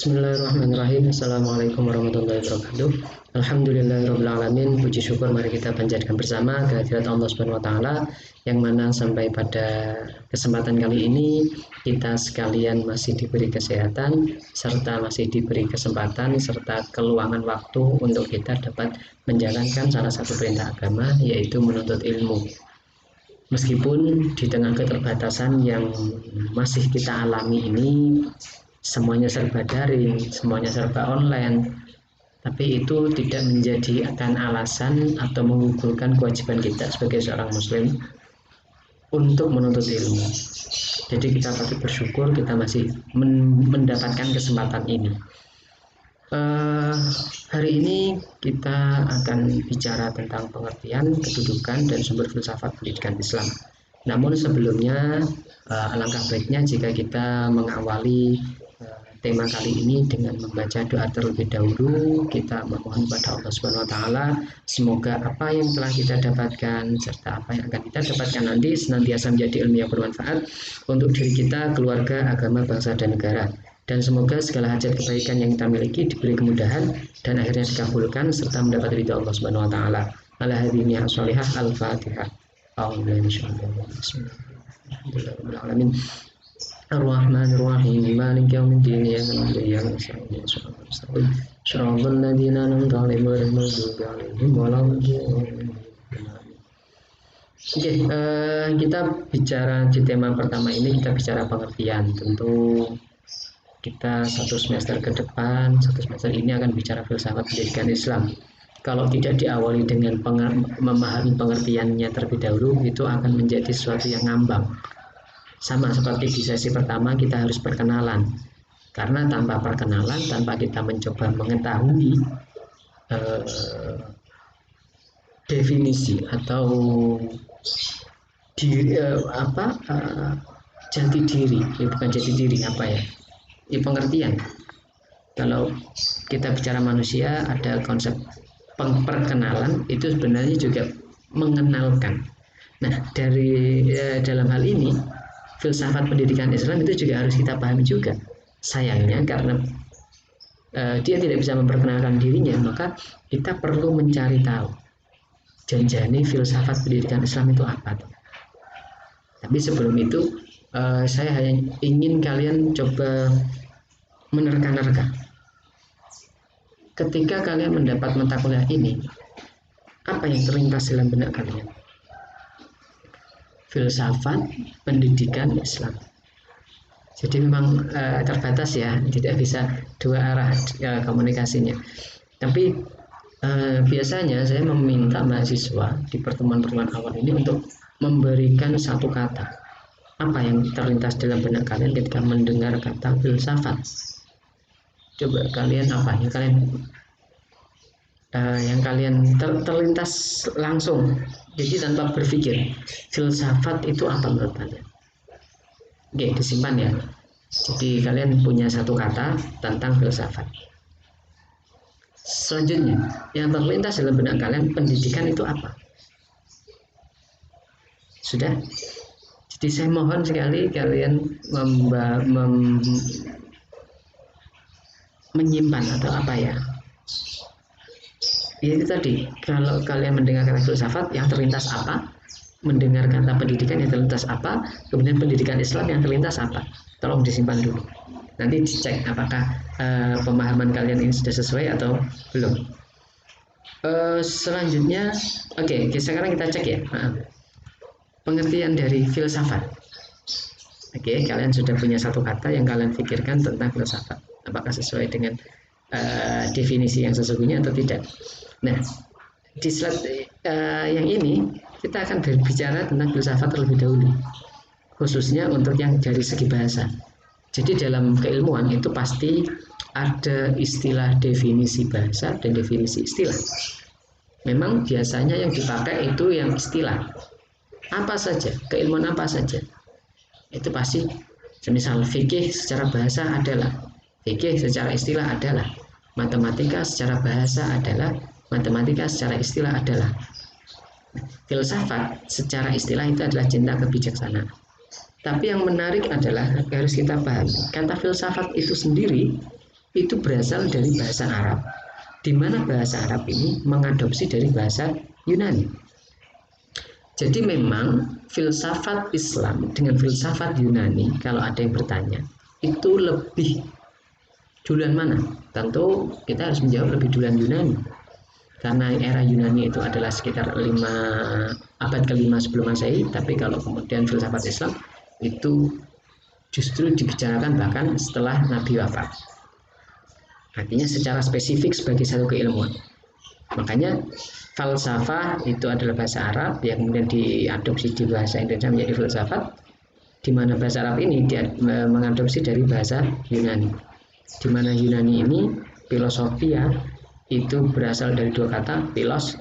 Bismillahirrahmanirrahim. Assalamualaikum warahmatullahi wabarakatuh. Alhamdulillahirabbil alamin. Puji syukur mari kita panjatkan bersama kehadirat Allah Subhanahu wa taala, yang mana sampai pada kesempatan kali ini kita sekalian masih diberi kesehatan serta masih diberi kesempatan serta keluangan waktu untuk kita dapat menjalankan salah satu perintah agama, yaitu menuntut ilmu. Meskipun di tengah keterbatasan yang masih kita alami ini, semuanya serba daring, semuanya serba online, tapi itu tidak menjadi akan alasan atau menggugurkan kewajiban kita sebagai seorang muslim untuk menuntut ilmu. Jadi kita patut bersyukur kita masih mendapatkan kesempatan ini. Hari ini kita akan bicara tentang pengertian, kedudukan, dan sumber filsafat pendidikan Islam. Namun sebelumnya, alangkah baiknya jika kita mengawali tema kali ini dengan membaca doa terlebih dahulu. Kita memohon kepada Allah Subhanahu wa taala semoga apa yang telah kita dapatkan serta apa yang akan kita dapatkan nanti senantiasa menjadi ilmu yang bermanfaat untuk diri kita, keluarga, agama, bangsa, dan negara. Dan semoga segala hajat kebaikan yang kita miliki diberi kemudahan dan akhirnya dikabulkan serta mendapat ridha Allah Subhanahu wa taala. Ala hadhihi sholihah al-Fatihah. Bismillahirrahmanirrahim. Ar-Rahmanir-Rahim, Maliki yaumiddin, iyyaka na'budu wa iyyaka nasta'in, shiratal ladzina an'amta 'alaihim ghairil maghdubi 'alaihim waladdallin. Oke, kita bicara di tema pertama ini, kita bicara pengertian. Tentu kita satu semester ke depan, satu semester ini akan bicara filsafat pendidikan Islam. Kalau tidak diawali dengan memahami pengertiannya terlebih dahulu, itu akan menjadi sesuatu yang ngambang. Sama seperti di sesi pertama, kita harus perkenalan, karena tanpa perkenalan, tanpa kita mencoba mengetahui definisi atau jati diri, bukan jati diri, pengertian. Kalau kita bicara manusia, ada konsep perkenalan, itu sebenarnya juga mengenalkan. Nah, dalam hal ini filsafat pendidikan Islam itu juga harus kita pahami juga. Sayangnya karena dia tidak bisa memperkenalkan dirinya, maka kita perlu mencari tahu janjani filsafat pendidikan Islam itu apa. Tapi sebelum itu saya hanya ingin kalian coba menerka-nerka. Ketika kalian mendapat mata kuliah ini, apa yang terlintas dalam benak kalian? Filsafat pendidikan Islam. Jadi memang terbatas ya, tidak bisa dua arah komunikasinya. Tapi biasanya saya meminta mahasiswa di pertemuan-pertemuan awal ini untuk memberikan satu kata. Apa yang terlintas dalam benak kalian ketika mendengar kata filsafat? Coba kalian apa yang kalian terlintas langsung, jadi tanpa berpikir, filsafat itu apa menurut kalian? Oke, disimpan ya. Jadi kalian punya satu kata tentang filsafat. Selanjutnya, yang terlintas dalam benak kalian, pendidikan itu apa? Sudah? Jadi saya mohon sekali kalian menyimpan atau itu tadi, kalau kalian mendengar kata filsafat, yang terlintas apa? Mendengar kata pendidikan, yang terlintas apa? Kemudian pendidikan Islam, yang terlintas apa? Tolong disimpan dulu. Nanti dicek apakah pemahaman kalian ini sudah sesuai atau belum. Selanjutnya, sekarang kita cek ya. Pengertian dari filsafat. Kalian sudah punya satu kata yang kalian pikirkan tentang filsafat. Apakah sesuai dengan definisi yang sesungguhnya atau tidak? Nah, di slide yang ini kita akan berbicara tentang filsafat terlebih dahulu, khususnya untuk yang dari segi bahasa. Jadi dalam keilmuan itu pasti ada istilah definisi bahasa dan definisi istilah. Memang biasanya yang dipakai itu yang istilah. Apa saja, keilmuan apa saja. Itu pasti, misal fikih secara bahasa adalah, fikih secara istilah adalah, matematika secara bahasa adalah, matematika secara istilah adalah. Filsafat secara istilah itu adalah cinta kebijaksanaan. Tapi yang menarik adalah harus kita pahami, kata filsafat itu sendiri itu berasal dari bahasa Arab, di mana bahasa Arab ini mengadopsi dari bahasa Yunani. Jadi memang filsafat Islam dengan filsafat Yunani, kalau ada yang bertanya, itu lebih duluan mana? Tentu kita harus menjawab lebih duluan Yunani. Karena era Yunani itu adalah sekitar abad ke-5 sebelum Masehi, tapi kalau kemudian filsafat Islam itu justru dibicarakan bahkan setelah Nabi wafat. Artinya secara spesifik sebagai satu keilmuan. Makanya falsafah itu adalah bahasa Arab yang kemudian diadopsi di bahasa Indonesia menjadi filsafat, di mana bahasa Arab ini mengadopsi dari bahasa Yunani. Di mana Yunani ini filosofia itu berasal dari dua kata, philos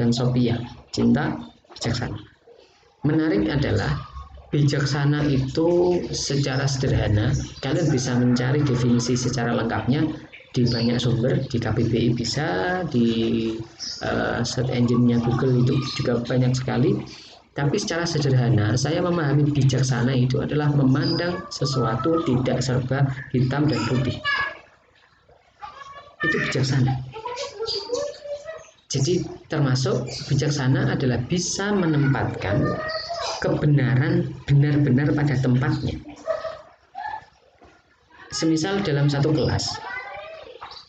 dan sophia, cinta, bijaksana. Menarik adalah bijaksana itu secara sederhana, kalian bisa mencari definisi secara lengkapnya di banyak sumber, di KBBI bisa, di search engine-nya Google itu juga banyak sekali. Tapi secara sederhana, saya memahami bijaksana itu adalah memandang sesuatu tidak serba hitam dan putih. Itu bijaksana. Jadi termasuk bijaksana adalah bisa menempatkan kebenaran benar-benar pada tempatnya. Semisal dalam satu kelas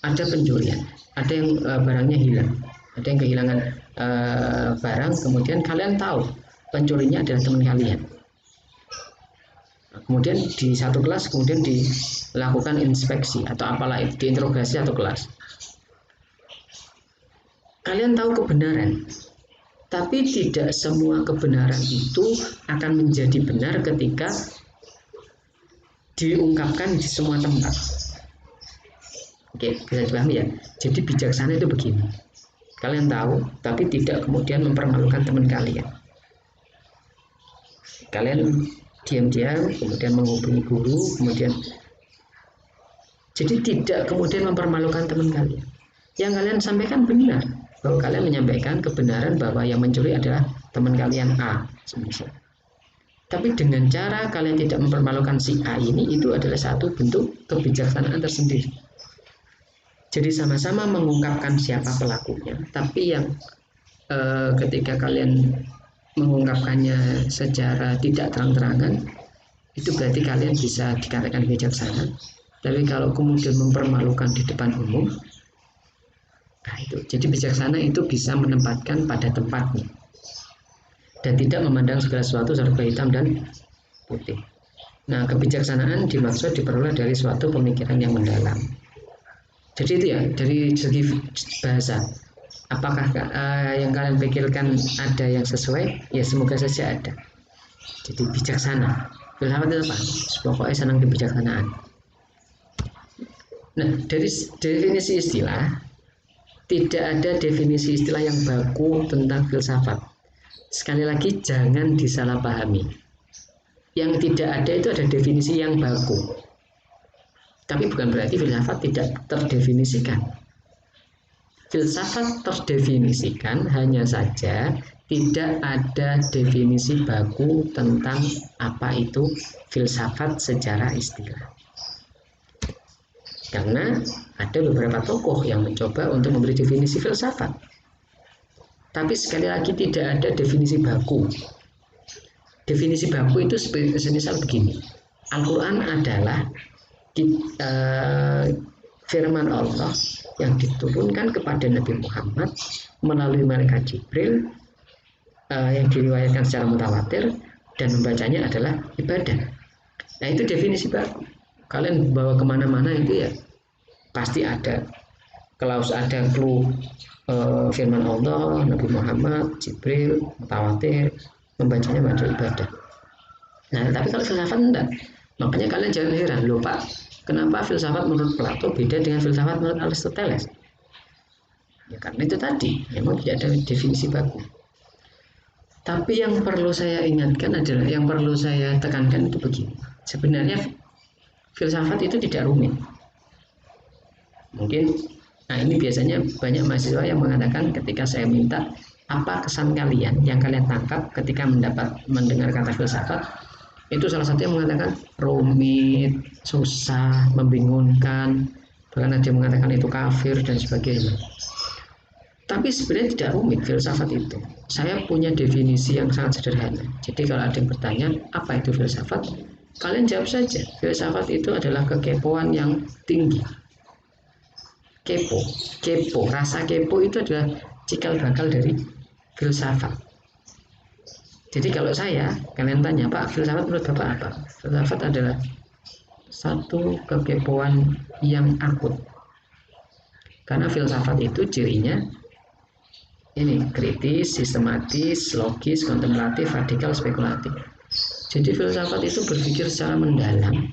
ada pencurian, ada yang barangnya hilang, ada yang kehilangan barang, kemudian kalian tahu pencurinya adalah teman kalian. Kemudian di satu kelas kemudian dilakukan inspeksi atau apalah itu, diinterogasi satu kelas. Kalian tahu kebenaran, tapi tidak semua kebenaran itu akan menjadi benar ketika diungkapkan di semua tempat. Oke, bisa dipahami ya. Jadi bijaksana itu begini. Kalian tahu, tapi tidak kemudian mempermalukan teman kalian. Kalian diam-diam, kemudian menghubungi guru, kemudian jadi tidak kemudian mempermalukan teman kalian. Yang kalian sampaikan benar, bahwa kalian menyampaikan kebenaran bahwa yang mencuri adalah teman kalian A, semisal. Tapi dengan cara kalian tidak mempermalukan si A ini, itu adalah satu bentuk kebijaksanaan tersendiri. Jadi sama-sama mengungkapkan siapa pelakunya, tapi yang ketika kalian mengungkapkannya secara tidak terang-terangan, itu berarti kalian bisa dikatakan bijaksana. Tapi kalau kemudian mempermalukan di depan umum, nah itu. Jadi bijaksana itu bisa menempatkan pada tempatnya dan tidak memandang segala sesuatu serba hitam dan putih. Nah, kebijaksanaan dimaksud diperoleh dari suatu pemikiran yang mendalam. Jadi itu ya, dari segi bahasa. Apakah yang kalian pikirkan ada yang sesuai? Ya semoga saja ada. Jadi bijaksana. Filsafat itu apa? Pokoknya senang kebijaksanaan. Nah, dari definisi istilah, tidak ada definisi istilah yang baku tentang filsafat. Sekali lagi jangan disalahpahami. Yang tidak ada itu ada definisi yang baku. Tapi bukan berarti filsafat tidak terdefinisikan. Filsafat terdefinisikan, hanya saja tidak ada definisi baku tentang apa itu filsafat secara istilah. Karena ada beberapa tokoh yang mencoba untuk memberi definisi filsafat. Tapi sekali lagi tidak ada definisi baku. Definisi baku itu semisal begini. Al-Quran adalah firman Allah yang diturunkan kepada Nabi Muhammad melalui malaikat Jibril, yang diriwayatkan secara mutawatir, dan membacanya adalah ibadah. Nah itu definisi baku. Kalian bawa kemana-mana itu ya pasti ada klaus, ada clue firman Allah, Nabi Muhammad, Jibril, mutawatir, membacanya pada ibadah. Nah tapi kalau filsafat enggak. Makanya kalian jangan heran, loh Pak, kenapa filsafat menurut Plato beda dengan filsafat menurut Aristoteles? Ya karena itu tadi, memang tidak ada definisi baku. Tapi yang perlu saya ingatkan adalah, yang perlu saya tekankan itu begini. Sebenarnya filsafat itu tidak rumit. Mungkin, nah ini biasanya banyak mahasiswa yang mengatakan ketika saya minta apa kesan kalian yang kalian tangkap ketika mendengar kata filsafat, itu salah satu yang mengatakan rumit, susah, membingungkan. bahkan ada yang mengatakan itu kafir dan sebagainya. Tapi sebenarnya tidak rumit filsafat itu. Saya punya definisi yang sangat sederhana. Jadi kalau ada yang bertanya apa itu filsafat, kalian jawab saja, filsafat itu adalah kekepoan yang tinggi. Kepo, rasa kepo itu adalah cikal bakal dari filsafat. Jadi kalau kalian tanya, Pak, filsafat menurut Bapak apa? Filsafat adalah satu kekepoan yang akut. Karena filsafat itu cirinya ini kritis, sistematis, logis, kontemplatif, radikal, spekulatif. Jadi filsafat itu berpikir secara mendalam.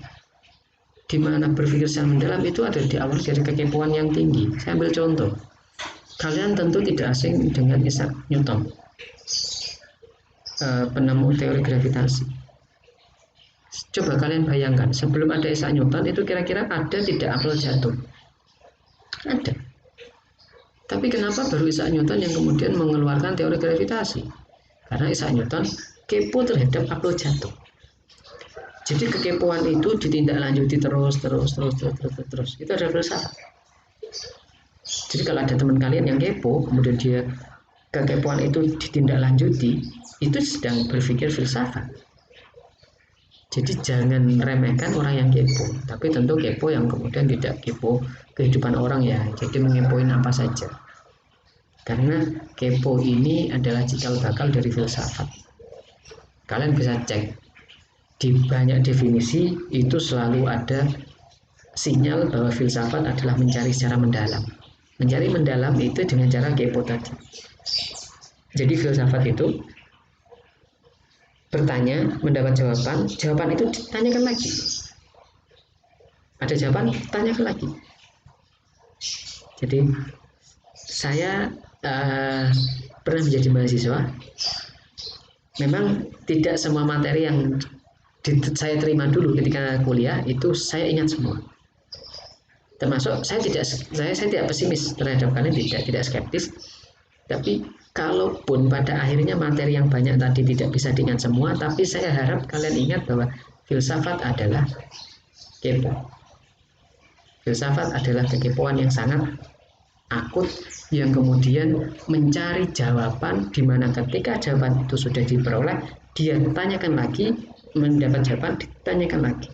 Di mana berpikir secara mendalam itu ada di awal dari kekepoan yang tinggi. Saya ambil contoh. Kalian tentu tidak asing dengan Isaac Newton, penemu teori gravitasi. Coba kalian bayangkan, sebelum ada Isaac Newton itu kira-kira ada tidak apel jatuh? Ada. Tapi kenapa baru Isaac Newton yang kemudian mengeluarkan teori gravitasi? Karena Isaac Newton kepo terhadap apel jatuh. Jadi kekepoan itu ditindaklanjuti terus. Itu adalah filsafat. Jadi kalau ada teman kalian yang kepo, kemudian dia kekepoan itu ditindaklanjuti, itu sedang berpikir filsafat. Jadi jangan remehkan orang yang kepo, tapi tentu kepo yang kemudian tidak kepo kehidupan orang ya, jadi mengepoin apa saja. Karena kepo ini adalah cikal bakal dari filsafat. Kalian bisa cek di banyak definisi itu selalu ada sinyal bahwa filsafat adalah mencari secara mendalam. Mencari mendalam itu dengan cara kepo tadi. Jadi filsafat itu bertanya, mendapat jawaban itu ditanyakan lagi. Ada jawaban, tanyakan lagi. Jadi saya pernah menjadi mahasiswa. Memang tidak semua materi yang saya terima dulu ketika kuliah itu saya ingat semua. Termasuk saya tidak pesimis terhadap kalian, tidak skeptis. Tapi kalaupun pada akhirnya materi yang banyak tadi tidak bisa diingat semua, tapi saya harap kalian ingat bahwa filsafat adalah kepo. Filsafat adalah kekepoan yang sangat akut, yang kemudian mencari jawaban, di mana ketika jawaban itu sudah diperoleh, dia tanyakan lagi, mendapat jawaban, ditanyakan lagi.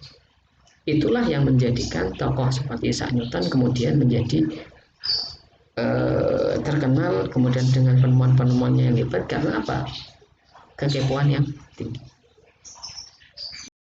Itulah yang menjadikan tokoh seperti Isaac Newton kemudian menjadi terkenal, kemudian dengan penemuan-penemuannya yang hebat. Karena apa? Kekepoan yang tinggi.